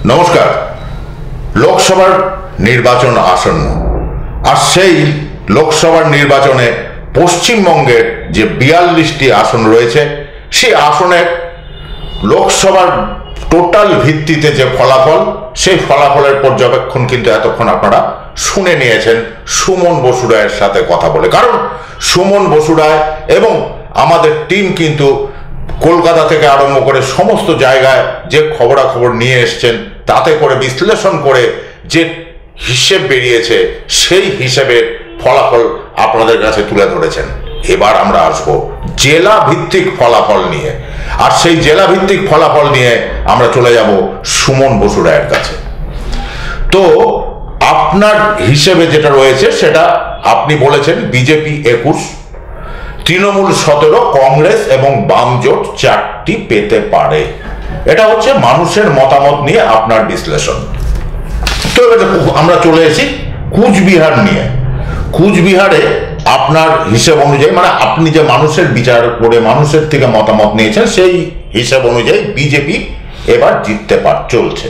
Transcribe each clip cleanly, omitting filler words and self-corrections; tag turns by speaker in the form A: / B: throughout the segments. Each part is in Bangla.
A: নমস্কার। লোকসভার নির্বাচন আসন্ন, আর সেই লোকসভার নির্বাচনে পশ্চিমবঙ্গের যে 42টি আসন রয়েছে, সেই আসনের লোকসভার টোটাল ভিত্তিতে যে ফলাফল, সেই ফলাফলের পর্যবেক্ষণ কিন্তু এতক্ষণ আপনারা শুনে নিয়েছেন সুমন বসু রায়ের সাথে কথা বলে। কারণ সুমন বসু রায় এবং আমাদের টিম কিন্তু কলকাতা থেকে আরম্ভ করে সমস্ত জায়গায় যে খবরাখবর নিয়ে এসছেন, তাতে করে বিশ্লেষণ করে যে হিসেব বেরিয়েছে, সেই হিসেবের ফলাফল আপনাদের কাছে তুলে ধরেছেন। এবার আমরা আসবো জেলা ভিত্তিক ফলাফল নিয়ে, আর সেই জেলা ভিত্তিক ফলাফল নিয়ে আমরা চলে যাব সুমন বসু রায়ের কাছে। তো আপনার হিসেবে যেটা রয়েছে সেটা আপনি বলেছেন বিজেপি 21, তৃণমূল 17, কংগ্রেস এবং বাম জোট 4টি পেতে পারে। এটা হচ্ছে মানুষের মতামত নিয়ে আপনার বিশ্লেষণ। তো এবার আমরা চলে এসেছি কুচবিহার নিয়ে। কুচবিহারে আপনার হিসেব অনুযায়ী, মানে আপনি যে মানুষের বিচার করে মানুষের থেকে মতামত নিয়েছেন, সেই হিসেব অনুযায়ী বিজেপি এবার জিততে চলছে।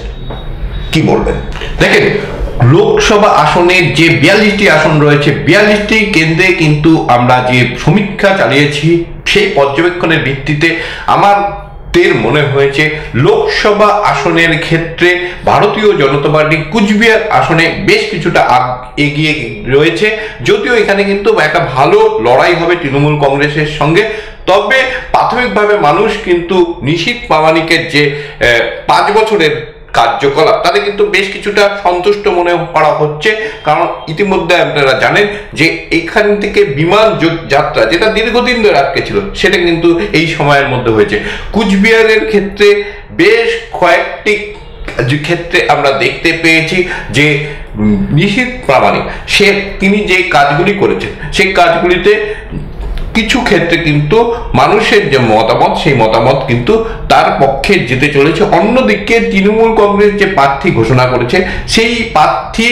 A: কি বলবেন?
B: দেখেন, লোকসভা আসনের যে 42টি আসন রয়েছে, 42টি কেন্দ্রে কিন্তু আমরা যে সমীক্ষা চালিয়েছি, সেই পর্যবেক্ষণের ভিত্তিতে আমাদের মনে হয়েছে লোকসভা আসনের ক্ষেত্রে ভারতীয় জনতা পার্টি কুচবিহার আসনে বেশ কিছুটা এগিয়ে রয়েছে। যদিও এখানে কিন্তু একটা ভালো লড়াই হবে তৃণমূল কংগ্রেসের সঙ্গে, তবে প্রাথমিকভাবে মানুষ কিন্তু নিশীথ প্রামাণিকের যে 5 বছরের কার্যকলাপ, তাতে কিন্তু বেশ কিছুটা সন্তুষ্ট মনে করা হচ্ছে। কারণ ইতিমধ্যে আপনারা জানেন যে এখান থেকে বিমান যাত্রা, যেটা দীর্ঘদিন ধরে আটকে ছিল, সেটা কিন্তু এই সময়ের মধ্যে হয়েছে। কুচবিহারের ক্ষেত্রে বেশ কয়েকটি ক্ষেত্রে আমরা দেখতে পেয়েছি যে নিশীথ প্রামাণিক তিনি যে কাজগুলি করেছেন, সেই কাজগুলিতে কিছু ক্ষেত্রে কিন্তু মানুষের যে মতামত, সেই মতামত কিন্তু তার পক্ষে যেতে চলেছে। অন্যদিকে তৃণমূল কংগ্রেস যে প্রার্থী ঘোষণা করেছে, সেই প্রার্থী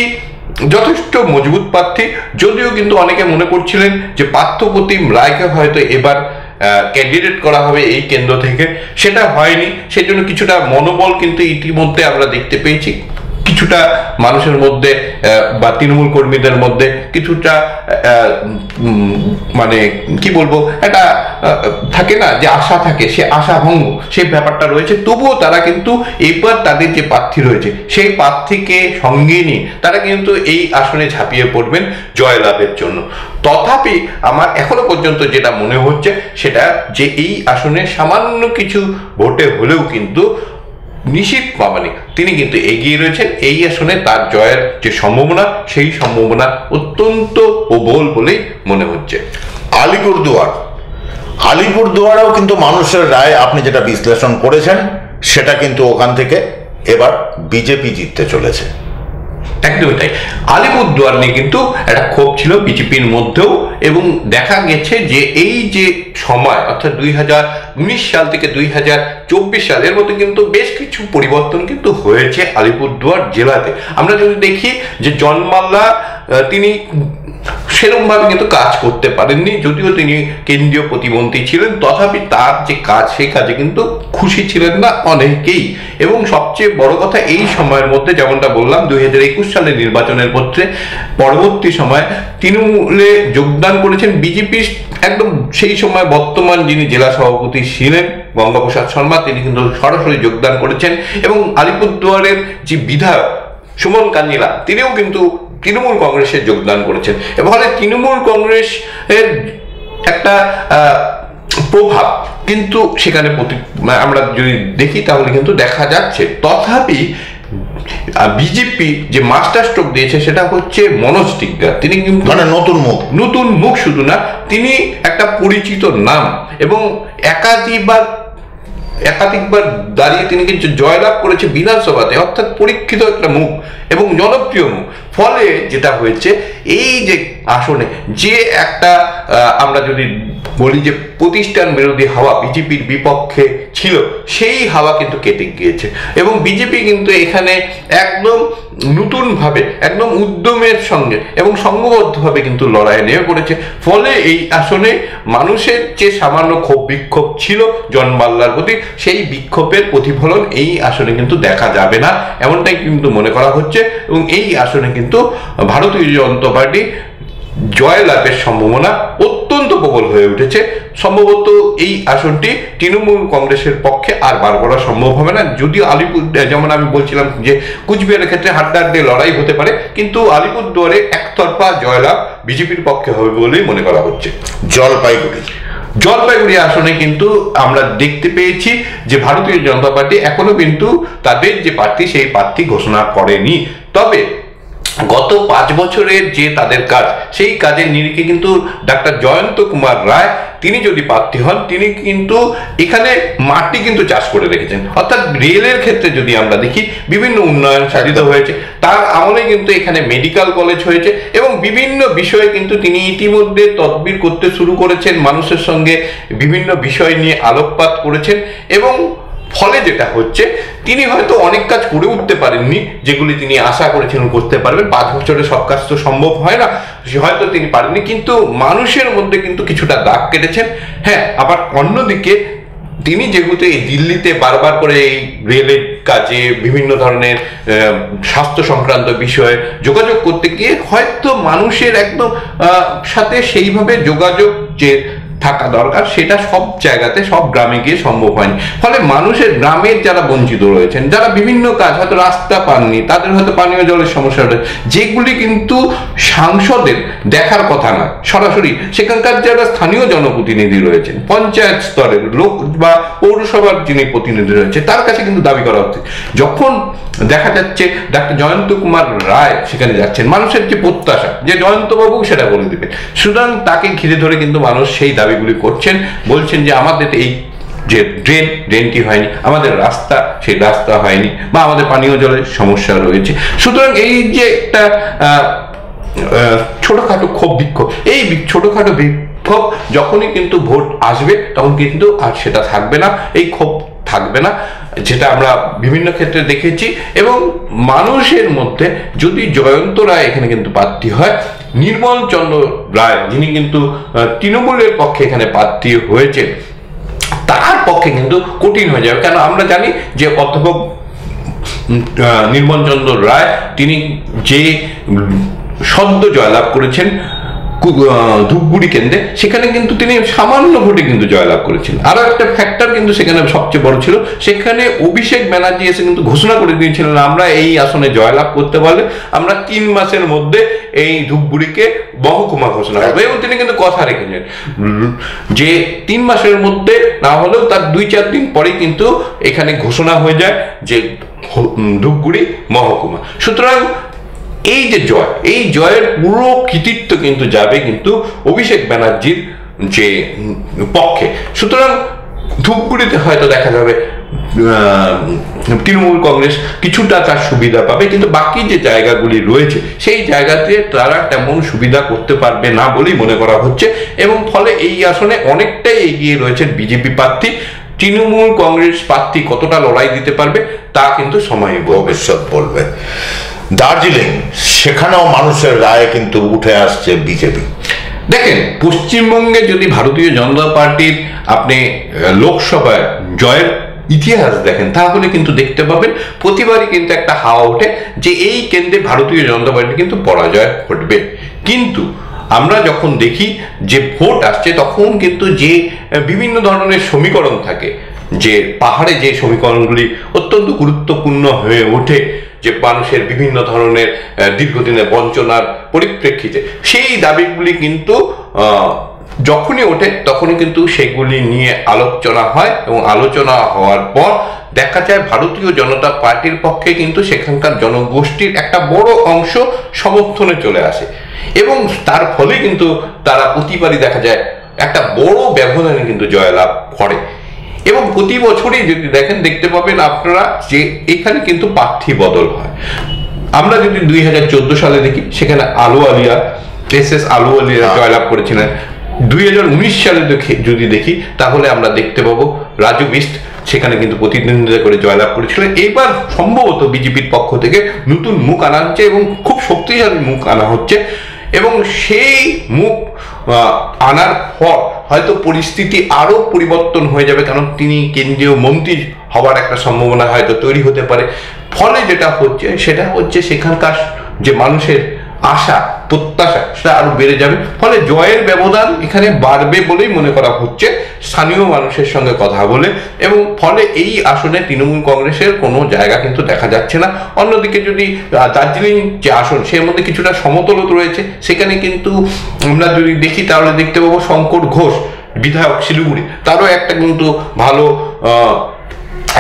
B: যথেষ্ট মজবুত প্রার্থী। যদিও কিন্তু অনেকে মনে করছিলেন যে পার্থপ্রতিম রায়কে হয়তো এবার ক্যান্ডিডেট করা হবে এই কেন্দ্র থেকে, সেটা হয়নি। সেই জন্য কিছুটা মনোবল কিন্তু ইতিমধ্যে আমরা দেখতে পেয়েছি কিছুটা মানুষের মধ্যে বা তৃণমূল কর্মীদের মধ্যে কিছুটা মানে কি বলবো, একটা থাকে না যে আশা থাকে, সে আশা ভঙ্গ, সেই ব্যাপারটা রয়েছে। তবুও তারা কিন্তু এবার তাদের যে প্রার্থী রয়েছে, সেই প্রার্থীকে সঙ্গে নিয়ে তারা কিন্তু এই আসনে ঝাঁপিয়ে পড়বেন জয়লাভের জন্য। তথাপি আমার এখনো পর্যন্ত যেটা মনে হচ্ছে সেটা যে এই আসনে সামান্য কিছু ভোটে হলেও কিন্তু নিশীথ প্রামাণিক তিনি কিন্তু এগিয়ে রয়েছেন। এই আসনে তার জয়ের যে সম্ভাবনা, সেই সম্ভাবনা অত্যন্ত প্রবল বলেই মনে হচ্ছে।
A: আলিপুরদুয়ারেও কিন্তু মানুষের রায়, আপনি যেটা বিশ্লেষণ করেছেন, সেটা কিন্তু ওখান থেকে এবার বিজেপি জিততে চলেছে।
B: একদমই তাই। আলিপুরদুয়ার নিয়ে কিন্তু একটা ক্ষোভ ছিল বিজেপির মধ্যেও, এবং দেখা গেছে যে এই যে সময়, অর্থাৎ 2019 সাল থেকে 2024 সালের মধ্যে কিন্তু বেশ কিছু পরিবর্তন কিন্তু হয়েছে আলিপুরদুয়ার জেলাতে। আমরা যদি দেখি যে জন মাল্লা তিনি সেরকমভাবে কিন্তু কাজ করতে পারেননি, যদিও তিনি কেন্দ্রীয় প্রতিমন্ত্রী ছিলেন, তথাপি তার যে কাজ, সেই কাজে কিন্তু খুশি ছিলেন না অনেকেই। এবং সবচেয়ে বড় কথা, এই সময়ের মধ্যে যেমনটা বললাম 2021 সালের নির্বাচনের পত্রে পরবর্তী সময় তৃণমূলে যোগদান করেছেন বিজেপির একদম সেই সময় বর্তমান যিনি জেলা সভাপতি ছিলেন গঙ্গাপ্রসাদ শর্মা, তিনি কিন্তু সরাসরি যোগদান করেছেন। এবং আলিপুরদুয়ারের যে বিধায়ক সুমন কাঞ্জিলাল, তিনিও কিন্তু তৃণমূল কংগ্রেসে যোগদান করেছেন। ফলে তৃণমূল কংগ্রেসের একটা প্রভাব কিন্তু সেখানে আমরা যদি দেখি তাহলে কিন্তু দেখা যাচ্ছে। তথাপি বিজেপি যে মাস্টার স্ট্রোক দিয়েছে সেটা হচ্ছে মনোজ টিগ্গা। তিনি কিন্তু
A: মানে নতুন মুখ
B: শুধু না, তিনি একটা পরিচিত নাম, এবং একাধিকবার দাঁড়িয়ে তিনি কিন্তু জয়লাভ করেছে বিধানসভাতে, অর্থাৎ পরীক্ষিত একটা মুখ এবং জনপ্রিয় মুখ। ফলে যেটা হয়েছে, এই যে আসনে যে একটা আমরা যদি বলি যে প্রতিষ্ঠান বিরোধী হাওয়া বিজেপির বিপক্ষে ছিল, সেই হাওয়া কিন্তু কেটে গিয়েছে এবং বিজেপি কিন্তু এখানে একদম নতুনভাবে একদম উদ্যমের সঙ্গে এবং সংঘবদ্ধভাবে কিন্তু লড়াইয়ে নেমে পড়েছে। ফলে এই আসনে মানুষের যে সামান্য ক্ষোভ বিক্ষোভ ছিল জন বাল্লার প্রতি, সেই বিক্ষোভের প্রতিফলন এই আসনে কিন্তু দেখা যাবে না, এমনটাই কিন্তু মনে করা হচ্ছে। এবং এই আসনে কিন্তু ভারতীয় জনতা পার্টি জয়লাভের সম্ভাবনা অত্যন্ত প্রবল হয়ে উঠেছে। সম্ভবত এই আসনটি তৃণমূল কংগ্রেসের পক্ষে আর বার করা সম্ভব হবে না। যদিও আলিপুর, যেমন আমি বলছিলাম যে কুচবিহারের ক্ষেত্রে হাড্ডাহাড্ডি লড়াই হতে পারে, কিন্তু আলিপুরদুয়ারে একতরফা জয়লাভ বিজেপির পক্ষে হবে বলেই মনে করা হচ্ছে। জলপাইগুড়ি আসনে কিন্তু আমরা দেখতে পেয়েছি যে ভারতীয় জনতা পার্টি এখনো কিন্তু তাদের যে প্রার্থী সেই প্রার্থী ঘোষণা করেনি। তবে গত 5 বছরের যে তাদের কাজ, সেই কাজের নিরিখে কিন্তু ডাক্তার জয়ন্ত কুমার রায় তিনি যদি প্রার্থী হন, তিনি কিন্তু এখানে মাটি কিন্তু চাষ করে রেখেছেন। অর্থাৎ রেলের ক্ষেত্রে যদি আমরা দেখি, বিভিন্ন উন্নয়ন সাধিত হয়েছে। তার আমলে কিন্তু এখানে মেডিকেল কলেজ হয়েছে এবং বিভিন্ন বিষয়ে কিন্তু তিনি ইতিমধ্যে তদবির করতে শুরু করেছেন, মানুষের সঙ্গে বিভিন্ন বিষয় নিয়ে আলোকপাত করেছেন। এবং ফলে যেটা হচ্ছে, তিনি হয়তো অনেক কাজ করে উঠতে পারেননি যেগুলি তিনি আশা করেছিলেন করতে পারবেন। 5 বছরে সব কাজ তো সম্ভব হয় না, হয়তো তিনি পারেননি, কিন্তু মানুষের মধ্যে কিন্তু কিছুটা দাগ কেটেছেন। হ্যাঁ, আবার অন্যদিকে তিনি যেহেতু এই দিল্লিতে বারবার করে এই রেলের কাজে বিভিন্ন ধরনের স্বাস্থ্য সংক্রান্ত বিষয়ে যোগাযোগ করতে গিয়ে হয়তো মানুষের একদম সাথে সেইভাবে যোগাযোগ যে থাকা দরকার, সেটা সব জায়গাতে সব গ্রামে গিয়ে সম্ভব হয়নি। ফলে মানুষের গ্রামের যারা বঞ্চিত রয়েছেন, যারা বিভিন্ন কাজ হয়তো রাস্তা পাননি, তাদের হয়তো পানীয় জলের সমস্যা রয়েছে, যেগুলি কিন্তু সাংসদের দেখার কথা নয় সরাসরি, সেখানকার যারা স্থানীয় জনপ্রতিনিধি রয়েছেন, পঞ্চায়েত স্তরের লোক বা পৌরসভার যিনি প্রতিনিধি রয়েছে, তার কাছে কিন্তু দাবি করা হচ্ছে। যখন দেখা যাচ্ছে ডাক্তার জয়ন্ত কুমার রায় সেখানে যাচ্ছেন, মানুষের যে প্রত্যাশা যে জয়ন্তবাবু সেটা বলে দেবেন, সুতরাং তাকে ঘিরে ধরে কিন্তু মানুষ সেই দাবিগুলি করছেন, বলছেন যে আমাদের এই যে ড্রেনটি হয়নি, আমাদের রাস্তা সেই রাস্তা হয়নি, বা আমাদের পানীয় জলের সমস্যা রয়েছে। সুতরাং এই যে একটা ছোটখাটো ক্ষোভ বিক্ষোভ, এই ছোটখাটো বিক্ষোভ যখনই কিন্তু ভোট আসবে তখন কিন্তু আর সেটা থাকবে না, এই ক্ষোভ থাকবে না, যেটা আমরা বিভিন্ন ক্ষেত্রে দেখেছি। এবং মানুষের মধ্যে যদি জয়ন্ত রায় এখানে কিন্তু প্রার্থী হয়, নির্মল চন্দ্র রায় যিনি কিন্তু তৃণমূলের পক্ষে এখানে প্রার্থী হয়েছে, তার পক্ষে কিন্তু কঠিন হয়ে যাবে। কেন আমরা জানি যে অধ্যাপক নির্মল চন্দ্র রায় তিনি যে সদ্য জয়লাভ করেছেন ধূপগুড়ি কেন্দ্রে, সেখানে কিন্তু তিনি সামান্য ভোটে কিন্তু জয়লাভ করেছেন। আরো একটা ফ্যাক্টর কিন্তু সেখানে সবচেয়ে বড় ছিল, সেখানে অভিষেক ব্যানার্জি এসে কিন্তু ঘোষণা করে দিয়েছিলেন আমরা এই আসনে জয়লাভ করতে পারলে আমরা 3 মাসের মধ্যে এই ধূপগুড়িকে মহকুমা ঘোষণা করবো। এবং তিনি কিন্তু কথা রেখেছেন যে 3 মাসের মধ্যে না হলেও তার 2-4 দিন পরে কিন্তু এখানে ঘোষণা হয়ে যায় যে ধূপগুড়ি মহকুমা। সুতরাং এই যে জয়, এই জয়ের পুরো কৃতিত্ব কিন্তু যাবে কিন্তু অভিষেক ব্যানার্জির যে পক্ষে। সুতরাং ধূপগুড়িতে হয়তো দেখা যাবে তৃণমূল কংগ্রেস কিছুটা তার সুবিধা পাবে, কিন্তু বাকি যে জায়গাগুলি রয়েছে সেই জায়গাতে তারা তেমন সুবিধা করতে পারবে না বলেই মনে করা হচ্ছে। এবং ফলে এই আসনে অনেকটাই এগিয়ে রয়েছেন বিজেপি প্রার্থী। তৃণমূল কংগ্রেস প্রার্থী কতটা লড়াই দিতে পারবে তা কিন্তু সময় ভবিষ্যৎ বলবে।
A: দার্জিলিং, সেখানেও মানুষের রায় কিন্তু উঠে আসছে বিজেপি।
B: দেখেন, পশ্চিমবঙ্গে যদি ভারতীয় জনতা পার্টির আপনি লোকসভায় জয়ের ইতিহাস দেখেন, তাহলে কিন্তু দেখতে পাবেন প্রতিবারই কিন্তু একটা হাওয়া ওঠে যে এই কেন্দ্রে ভারতীয় জনতা পার্টি কিন্তু পরাজয় ঘটবে। কিন্তু আমরা যখন দেখি যে ভোট আসছে, তখন কিন্তু যে বিভিন্ন ধরনের সমীকরণ থাকে, যে পাহাড়ে যে সমীকরণগুলি অত্যন্ত গুরুত্বপূর্ণ হয়ে ওঠে, যে মানুষের বিভিন্ন ধরনের দীর্ঘদিনের বঞ্চনার পরিপ্রেক্ষিতে, সেই দাবিগুলি কিন্তু যখনই ওঠে তখনই কিন্তু সেগুলি নিয়ে আলোচনা হয়। এবং আলোচনা হওয়ার পর দেখা যায় ভারতীয় জনতা পার্টির পক্ষে কিন্তু সেখানকার জনগোষ্ঠীর একটা বড় অংশ সমর্থনে চলে আসে, এবং তার ফলে কিন্তু তারা প্রতিবারই দেখা যায় একটা বড় ব্যবধানে কিন্তু জয়লাভ করে। এবং প্রতি বছরই যদি দেখেন, দেখতে পাবেন আপনারা যে এখানে কিন্তু প্রার্থী বদল হয়। আমরা যদি 2014 সালে দেখি, সেখানে আলু আলিয়া এস আলু আলিয়া জয়লাভ করেছিলেন। 2019 সালে যদি দেখি, তাহলে আমরা দেখতে পাবো রাজু বিস্ট সেখানে কিন্তু প্রতিদ্বন্দ্বিতা করে জয়লাভ করেছিলেন। এবার সম্ভবত বিজেপির পক্ষ থেকে নতুন মুখ আনা হচ্ছে এবং খুব শক্তিশালী মুখ আনা হচ্ছে, এবং সেই মুখ আনার পর হয়তো পরিস্থিতি আরো পরিবর্তন হয়ে যাবে, কারণ তিনি কেন্দ্রীয় মন্ত্রী হওয়ার একটা সম্ভাবনা হয়তো তৈরি হতে পারে। ফলে যেটা হচ্ছে সেটা হচ্ছে সেখানকার যে মানুষের আশা প্রত্যাশা সেটা আরো বেড়ে যাবে, ফলে জয়ের ব্যবধান এখানে বাড়বে বলেই মনে করা হচ্ছে স্থানীয় মানুষের সঙ্গে কথা বলে। এবং ফলে এই আসনে তৃণমূল কংগ্রেসের কোনো জায়গা কিন্তু দেখা যাচ্ছে না। অন্যদিকে যদি দার্জিলিং যে আসন, সের মধ্যে কিছুটা সমতলত রয়েছে, সেখানে কিন্তু আমরা যদি দেখি তাহলে দেখতে পাবো শঙ্কর ঘোষ বিধায়ক শিলিগুড়ি, তারও একটা কিন্তু ভালো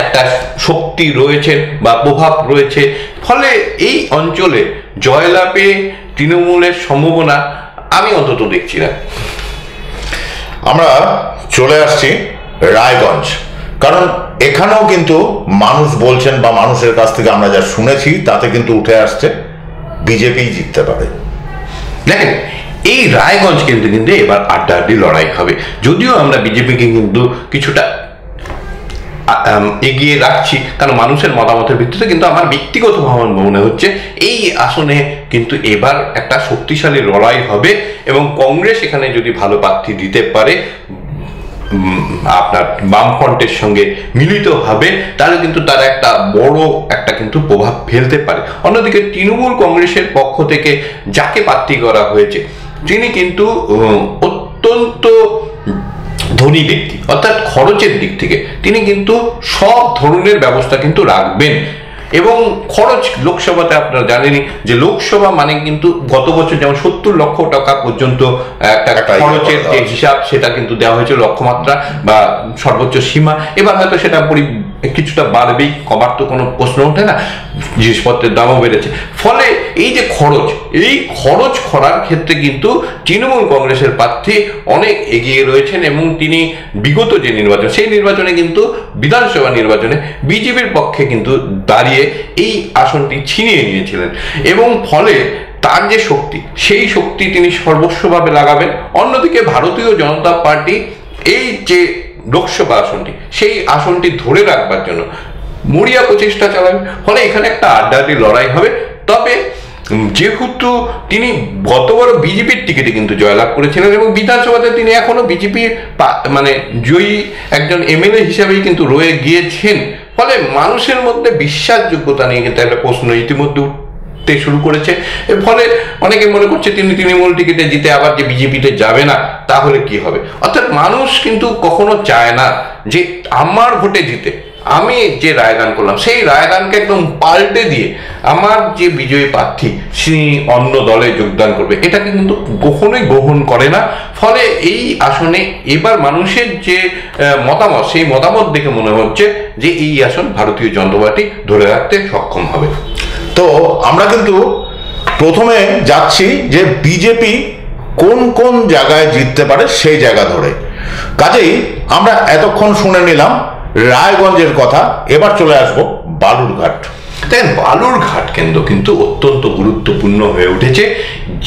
B: একটা শক্তি রয়েছে বা প্রভাব রয়েছে। ফলে এই অঞ্চলে জয়লাভে তৃণমূলের সম্ভাবনা আমি অন্তত দেখছি না।
A: আমরা চলে আসছি রায়গঞ্জ, কারণ এখানেও কিন্তু মানুষ বলছেন বা মানুষের কাছ থেকে আমরা যা শুনেছি তাতে কিন্তু উঠে আসছে বিজেপি জিততে পারে।
B: দেখেন, এই রায়গঞ্জ কিন্তু এবার আড্ডাআড্ডি লড়াই হবে। যদিও আমরা বিজেপিকে কিন্তু কিছুটা এগিয়ে রাখছি, কারণ মানুষের মতামতের ভিত্তিতে, কিন্তু আমার ব্যক্তিগতভাবে মনে হচ্ছে এই আসনে কিন্তু এবার একটা শক্তিশালী লড়াই হবে, এবং কংগ্রেস এখানে যদি ভালো প্রার্থী দিতে পারে আপনার বামফ্রন্টের সঙ্গে মিলিত হবে, তাহলে কিন্তু তারা একটা বড় একটা কিন্তু প্রভাব ফেলতে পারে। অন্যদিকে তৃণমূল কংগ্রেসের পক্ষ থেকে যাকে প্রার্থী করা হয়েছে তিনি কিন্তু অত্যন্ত ধনী ব্যক্তি, অর্থাৎ খরচের দিক থেকে তিনি কিন্তু সব ধরনের ব্যবস্থা কিন্তু রাখবেন। এবং খরচ লোকসভাতে আপনারা জানেনই যে লোকসভা মানে কিন্তু গত বছর যেমন 70 লক্ষ টাকা পর্যন্ত একটা খরচের যে হিসাব সেটা কিন্তু দেওয়া হয়েছিল লক্ষ্যমাত্রা বা সর্বোচ্চ সীমা। এবার হয়তো সেটা কিছুটা বাড়বেই, কমার তো কোনো প্রশ্ন ওঠে না, জিনিসপত্রের দামও বেড়েছে। ফলে এই যে এই খরচ করার ক্ষেত্রে কিন্তু তৃণমূল কংগ্রেসের প্রার্থী অনেক এগিয়ে রয়েছেন, এবং তিনি বিগত যে নির্বাচন সেই নির্বাচনে কিন্তু বিধানসভা নির্বাচনে বিজেপির পক্ষে কিন্তু দাঁড়িয়ে এই আসনটি ছিনিয়ে নিয়েছিলেন, এবং ফলে তার যে শক্তি সেই শক্তি তিনি সর্বস্বভাবে লাগাবেন। অন্যদিকে ভারতীয় জনতা পার্টি এই যে লোকসভা আসনটি সেই আসনটি ধরে রাখবার জন্য মরিয়া প্রচেষ্টা চালাবে। ফলে এখানে একটা আড্ডাআড্ডি লড়াই হবে। তবে যেহেতু তিনি গতবার বিজেপির টিকিটে কিন্তু জয়লাভ করেছিলেন, এবং বিধানসভাতে তিনি এখনো বিজেপির মানে জয়ী একজন এমএলএ হিসাবেই কিন্তু রয়ে গিয়েছেন, ফলে মানুষের মধ্যে বিশ্বাসযোগ্যতা নিয়ে কিন্তু একটা প্রশ্ন ইতিমধ্যে উঠতে শুরু করেছে। এর ফলে অনেকে মনে করছে তিনি তৃণমূল টিকিটে জিতে আবার যে বিজেপিতে যাবে না, তাহলে কি হবে। অর্থাৎ মানুষ কিন্তু কখনো চায় না যে আমার ভোটে জিতে আমি যে রায়দান করলাম সেই রায়দানকে একদম পাল্টে দিয়ে আমার যে বিজয়ী প্রার্থী তিনি অন্য দলে যোগদান করবে, এটাকে কিন্তু কখনোই গ্রহণ করে না। ফলে এই আসনে এবার মানুষের যে মতামত সেই মতামত দেখে মনে হচ্ছে যে এই আসন ভারতীয় জনতা পার্টি ধরে রাখতে সক্ষম হবে।
A: তো আমরা কিন্তু প্রথমে যাচ্ছি যে বিজেপি কোন কোন জায়গায় জিততে পারে সেই জায়গা ধরে। কাজেই আমরা এতক্ষণ শুনে নিলাম রায়গঞ্জের কথা, এবার চলে আসবো বালুরঘাট।
B: দেখেন, বালুরঘাট কেন্দ্র কিন্তু অত্যন্ত গুরুত্বপূর্ণ হয়ে উঠেছে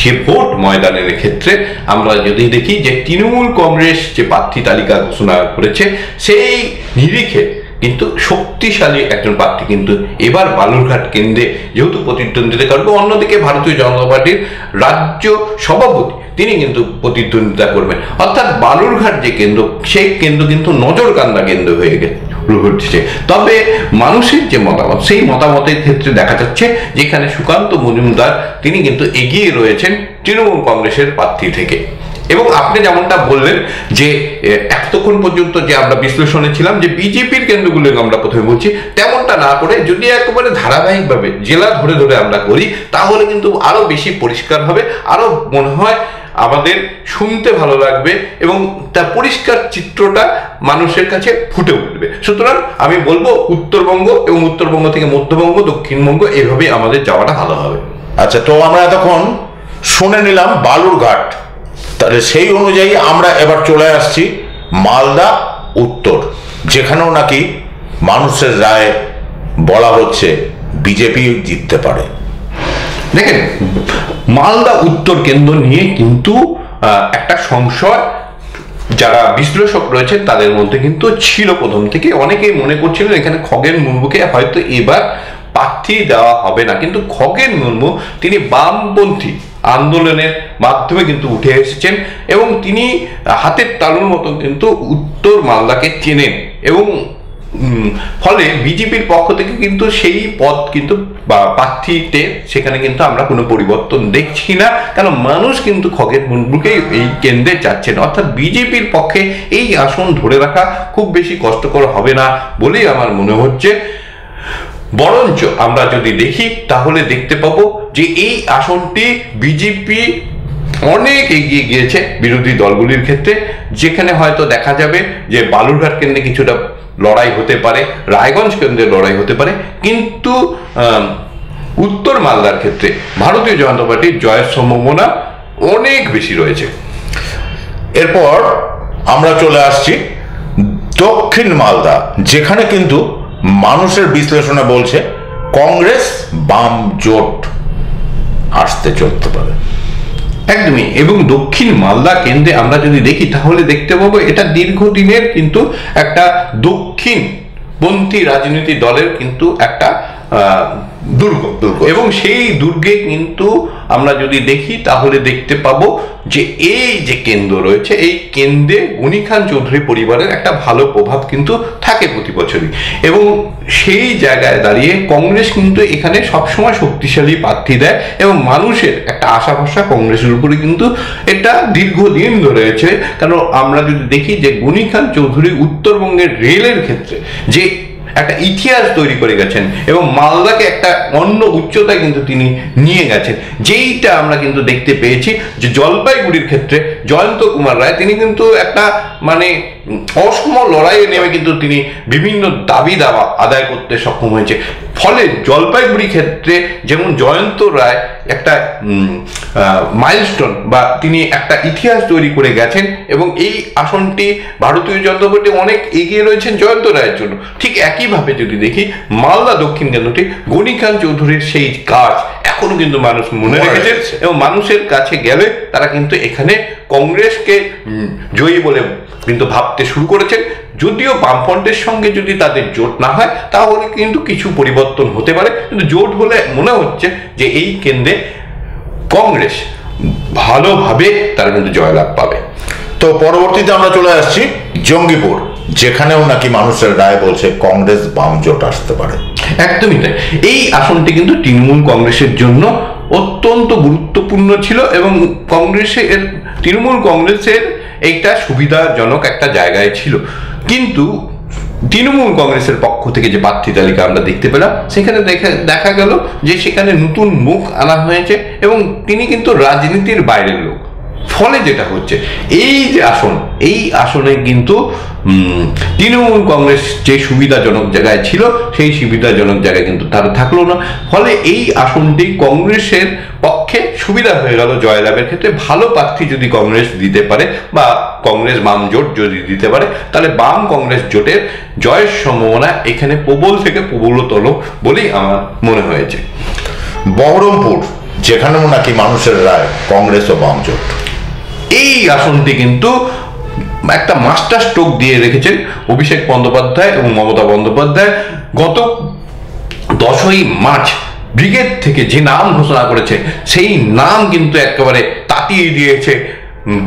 B: যে ভোট ময়দানের ক্ষেত্রে। আমরা যদি দেখি যে তৃণমূল কংগ্রেস যে প্রার্থী তালিকা ঘোষণা করেছে সেই নিরিখে কিন্তু শক্তিশালী একজন প্রার্থী কিন্তু এবার বালুরঘাট কেন্দ্রে যেহেতু প্রতিদ্বন্দ্বিতা করবে। অন্যদিকে ভারতীয় জনতা পার্টির রাজ্য সভাপতি তিনি কিন্তু প্রতিদ্বন্দ্বিতা করবেন। অর্থাৎ বালুরঘাট যে কেন্দ্র সেই কেন্দ্র কিন্তু নজর কান্দা কেন্দ্র হয়ে উঠছে। তবে মানুষের যে মতামত সেই মতামতের ক্ষেত্রে দেখা যাচ্ছে যেখানে সুকান্ত মজুমদার তিনি কিন্তু এগিয়ে রয়েছেন তৃণমূল কংগ্রেসের প্রার্থী থেকে। এবং আপনি যেমনটা বললেন যে এতক্ষণ পর্যন্ত যে আমরা বিশ্লেষণে ছিলাম যে বিজেপির কেন্দ্রগুলো আমরা প্রথমে বলছি, তেমনটা না করে যদি একেবারে ধারাবাহিকভাবে জেলা ধরে ধরে আমরা করি তাহলে কিন্তু আরো বেশি পরিষ্কার হবে, আরো মনে হয় আমাদের শুনতে ভালো লাগবে এবং তার পরিষ্কার চিত্রটা মানুষের কাছে ফুটে উঠবে। সুতরাং আমি বলবো উত্তরবঙ্গ এবং উত্তরবঙ্গ থেকে মধ্যবঙ্গ, দক্ষিণবঙ্গ এভাবেই আমাদের যাওয়াটা ভালো হবে।
A: আচ্ছা, তো আমরা এতক্ষণ শুনে নিলাম বালুরঘাট, তাহলে সেই অনুযায়ী আমরা এবার চলে আসছি মালদা উত্তর, যেখানেও নাকি মানুষের রায় বলা হচ্ছে বিজেপি জিততে পারে।
B: দেখেন, মালদা উত্তর কেন্দ্র নিয়ে কিন্তু একটা সংশয় যারা বিশ্লেষক রয়েছেন তাদের মধ্যে কিন্তু ছিল প্রথম থেকে। অনেকেই মনে করছিলেন এখানে খগেন মুর্মুকে হয়তো এবার প্রার্থী দেওয়া হবে না, কিন্তু খগেন মুর্মু তিনি বামপন্থী আন্দোলনের মাধ্যমে কিন্তু উঠে এসেছেন এবং তিনি হাতের তালুর মতো কিন্তু উত্তর মালদাকে চেনেন এবং ফলে বিজেপির পক্ষ থেকে কিন্তু সেই পদ কিন্তু বা প্রার্থীতে সেখানে কিন্তু আমরা কোনো পরিবর্তন দেখছি না, কারণ মানুষ কিন্তু খগেন মুর্মুকে এই কেন্দ্রে চাচ্ছেন। অর্থাৎ বিজেপির পক্ষে এই আসন ধরে রাখা খুব বেশি কষ্টকর হবে না বলেই আমার মনে হচ্ছে। বরঞ্চ আমরা যদি দেখি তাহলে দেখতে পাবো যে এই আসনটি বিজেপি অনেক এগিয়ে গিয়েছে বিরোধী দলগুলির ক্ষেত্রে, যেখানে হয়তো দেখা যাবে যে বালুরঘাট কেন্দ্রে কিছুটা লড়াই হতে পারে, রায়গঞ্জ কেন্দ্রে লড়াই হতে পারে, কিন্তু উত্তর মালদার ক্ষেত্রে ভারতীয় জনতা পার্টির জয়ের সম্ভাবনা অনেক বেশি রয়েছে।
A: এরপর আমরা চলে আসছি দক্ষিণ মালদা, যেখানে কিন্তু মানুষের বিশ্লেষণে বলছে কংগ্রেস বাম জোট আসতে চলতে পারে।
B: একদমই। এবং দক্ষিণ মালদা কেন্দ্রে আমরা যদি দেখি তাহলে দেখতে পাবো এটা দীর্ঘদিনের কিন্তু একটা দক্ষিণপন্থী রাজনীতি দলের কিন্তু একটা দুর্গ এবং সেই দুর্গে কিন্তু আমরা যদি দেখি তাহলে দেখতে পাবো যে এই যে কেন্দ্র রয়েছে এই কেন্দ্রে গনি খান চৌধুরী পরিবারের একটা ভালো প্রভাব কিন্তু থাকে প্রতি বছরই, এবং সেই জায়গায় দাঁড়িয়ে কংগ্রেস কিন্তু এখানে সবসময় শক্তিশালী প্রার্থী দেয় এবং মানুষের একটা আশা ভরসা কংগ্রেসের উপরে কিন্তু এটা দীর্ঘদিন ধরে রয়েছে। কারণ আমরা যদি দেখি যে গনি খান চৌধুরী উত্তরবঙ্গের রেলের ক্ষেত্রে যে একটা ইতিহাস তৈরি করে গেছেন এবং মালদাকে একটা অন্য উচ্চতায় কিন্তু তিনি নিয়ে গেছেন, যেইটা আমরা কিন্তু দেখতে পেয়েছি যে জলপাইগুড়ির ক্ষেত্রে জয়ন্ত কুমার রায় তিনি কিন্তু একটা মানে অসম লড়াইয়ে নেমে কিন্তু তিনি বিভিন্ন দাবি দাওয়া আদায় করতে সক্ষম হয়েছে। ফলে জলপাইগুড়ি ক্ষেত্রে যেমন জয়ন্ত রায় একটা মাইলস্টোন বা তিনি একটা ইতিহাস তৈরি করে গেছেন এবং এই আসনটি ভারতীয় জনতা পার্টি অনেক এগিয়ে রয়েছেন জয়ন্ত রায়ের জন্য। ঠিক একইভাবে যদি দেখি মালদা দক্ষিণ কেন্দ্রটি গনি খান চৌধুরীর সেই কাজ এখনো কিন্তু মানুষ মনে রেখেছে এবং মানুষের কাছে গেলে তারা কিন্তু এখানে কংগ্রেসকে জয়ী বলে কিন্তু ভাবতে শুরু করেছেন। যদিও বামফ্রন্টের সঙ্গে যদি তাদের জোট না হয় তাহলে কিন্তু কিছু পরিবর্তন হতে পারে, কিন্তু জোট হলে মনে হচ্ছে যে এই কেন্দ্রে কংগ্রেস ভালোভাবে তারা কিন্তু জয়লাভ পাবে।
A: তো পরবর্তীতে আমরা চলে আসছি জঙ্গিপুর, যেখানেও নাকি মানুষের রায় বলছে কংগ্রেস বাম জোট আসতে পারে।
B: একদমই তাই। এই আসনটি কিন্তু তৃণমূল কংগ্রেসের জন্য অত্যন্ত গুরুত্বপূর্ণ ছিল এবং তৃণমূল কংগ্রেসের একটা সুবিধাজনক একটা জায়গায় ছিল, কিন্তু তৃণমূল কংগ্রেসের পক্ষ থেকে যে প্রার্থী তালিকা আমরা দেখতে পেলাম সেখানে দেখা গেল যে সেখানে নতুন মুখ আনা হয়েছে এবং তিনি কিন্তু রাজনীতির বাইরের লোক। ফলে যেটা হচ্ছে এই যে আসন, এই আসনে কিন্তু তৃণমূল কংগ্রেস যে সুবিধাজনক জায়গায় ছিল সেই সুবিধাজনক জায়গায় কিন্তু তারা থাকলো না। ফলে এই আসনটি কংগ্রেসের পক্ষে সুবিধা হয়ে গেল জয়লাভের ক্ষেত্রে। ভালো প্রার্থী যদি কংগ্রেস দিতে পারে বা কংগ্রেস বাম জোট যদি দিতে পারে তাহলে বাম কংগ্রেস জোটের জয়ের সম্ভাবনা এখানে প্রবল থেকে প্রবলতর বলেই আমার মনে হয়েছে।
A: বহরমপুর, যেখানেও নাকি মানুষের রায় কংগ্রেস ও বাম জোট,
B: এই আসনটি কিন্তু একটা মাস্টার স্ট্রোক দিয়ে রেখেছেন অভিষেক বন্দ্যোপাধ্যায় এবং মমতা বন্দ্যোপাধ্যায়। গত 10ই মার্চ ব্রিগেড থেকে যে নাম ঘোষণা করেছে সেই নাম কিন্তু একেবারে তাতিয়ে দিয়েছে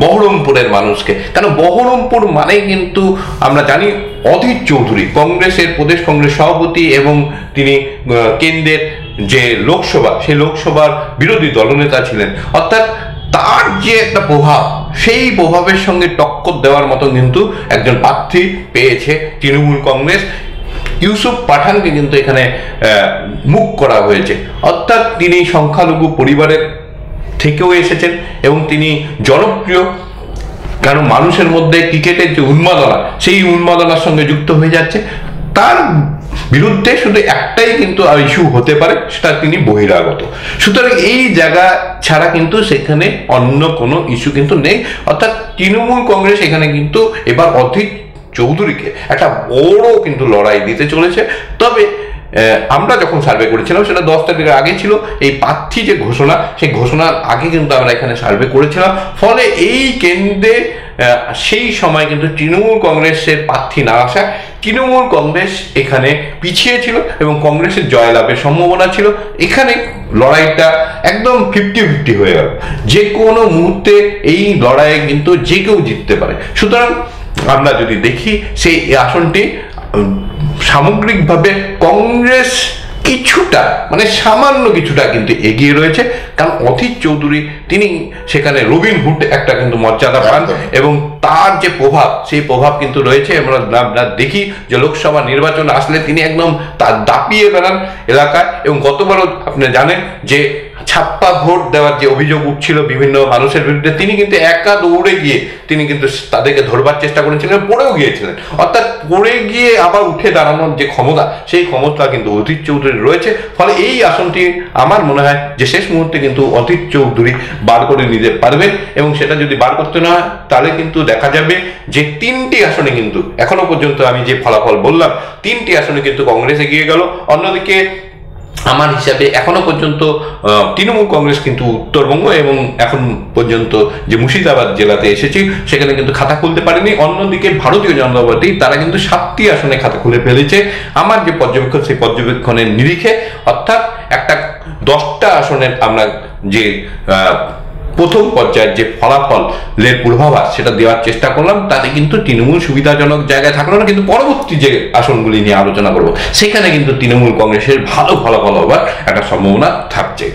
B: বহরমপুরের মানুষকে। কারণ বহরমপুর মানে কিন্তু আমরা জানি অধীর চৌধুরী কংগ্রেসের প্রদেশ কংগ্রেস সভাপতি এবং তিনি কেন্দ্রের যে লোকসভা সেই লোকসভার বিরোধী দলনেতা ছিলেন, অর্থাৎ তার যে একটা প্রভাব সেই প্রভাবের সঙ্গে টক্কর দেওয়ার মতো কিন্তু একজন প্রার্থী পেয়েছে তৃণমূল কংগ্রেস। ইউসুফ পাঠানকে কিন্তু এখানে মুখ করা হয়েছে, অর্থাৎ তিনি সংখ্যালঘু পরিবারের থেকেও এসেছেন এবং তিনি জনপ্রিয়, কারণ মানুষের মধ্যে ক্রিকেটের যে উন্মাদনা সেই উন্মাদনার সঙ্গে যুক্ত হয়ে যাচ্ছে। তার বিরুদ্ধে শুধু একটাই কিন্তু ইস্যু হতে পারে, সেটা তিনি বহিরাগত। সুতরাং এই জায়গা ছাড়া কিন্তু সেখানে অন্য কোনো ইস্যু কিন্তু নেই, অর্থাৎ তৃণমূল কংগ্রেস এখানে কিন্তু এবার অধীর চৌধুরীকে একটা বড় কিন্তু লড়াই দিতে চলেছে। তবে আমরা যখন সার্ভে করেছিলাম সেটা 10 তারিখের আগে ছিল, এই প্রার্থী যে ঘোষণা সেই ঘোষণার আগে কিন্তু আমরা এখানে সার্ভে করেছিলাম। ফলে এই কেন্দ্রে সেই সময় কিন্তু তৃণমূল কংগ্রেসের প্রার্থী না আসা, তৃণমূল কংগ্রেস এখানে পিছিয়ে ছিল এবং কংগ্রেসের জয়লাভের সম্ভাবনা ছিল। এখানে লড়াইটা একদম 50-50 হয়ে গেল, যে কোনো মুহূর্তে এই লড়াইয়ে কিন্তু যে কেউ জিততে পারে। সুতরাং আমরা যদি দেখি সেই আসনটি সামগ্রিকভাবে কংগ্রেস কিছুটা, মানে সামান্য কিছুটা কিন্তু এগিয়ে রয়েছে, কারণ অধীর চৌধুরী তিনি সেখানে রবিনহুড একটা কিন্তু মর্যাদা পান এবং তার যে প্রভাব সেই প্রভাব কিন্তু রয়েছে। আমরা দেখি যে লোকসভা নির্বাচন আসলে তিনি একদম তার দাপিয়ে বেড়ান এলাকায়, এবং গতবারও আপনি জানেন যে ছাপ্পা ভোট দেওয়ার যে অভিযোগ উঠছিল বিভিন্ন মানুষের বিরুদ্ধে, তিনি কিন্তু একা দৌড়ে গিয়ে তিনি কিন্তু তাদেরকে ধরবার চেষ্টা করেছিলেন, পড়েও গিয়েছিলেন। অর্থাৎ পড়ে গিয়ে আবার উঠে দাঁড়ানোর যে ক্ষমতা, সেই ক্ষমতা কিন্তু অধীর চৌধুরীর রয়েছে। ফলে এই আসনটি আমার মনে হয় যে শেষ মুহূর্তে কিন্তু অধীর চৌধুরী বার করে নিতে পারবেন, এবং সেটা যদি বার করতে না হয় তাহলে কিন্তু দেখা যাবে যে 3টি আসনে কিন্তু এখনো পর্যন্ত আমি যে ফলাফল বললাম 3টি আসনে কিন্তু কংগ্রেস এগিয়ে গেল। অন্যদিকে আমার হিসাবে এখনো পর্যন্ত তৃণমূল কংগ্রেস কিন্তু উত্তরবঙ্গ এবং এখন পর্যন্ত যে মুর্শিদাবাদ জেলাতে এসেছি সেখানে কিন্তু খাতা খুলতে পারেনি। অন্যদিকে ভারতীয় জনতা পার্টি তারা কিন্তু 7টি আসনে খাতা খুলে ফেলেছে আমার যে পর্যবেক্ষণ, সেই পর্যবেক্ষণের নিরিখে। অর্থাৎ একটা 10টা আসনের আমরা যে প্রথম পর্যায়ের যে ফলাফলের পূর্বাভাস সেটা দেওয়ার চেষ্টা করলাম, তাতে কিন্তু তৃণমূল সুবিধাজনক জায়গায় থাকলো না, কিন্তু পরবর্তী যে আসনগুলি নিয়ে আলোচনা করব সেখানে কিন্তু তৃণমূল কংগ্রেসের ভালো ফলাফল হবার একটা সম্ভাবনা থাকছে।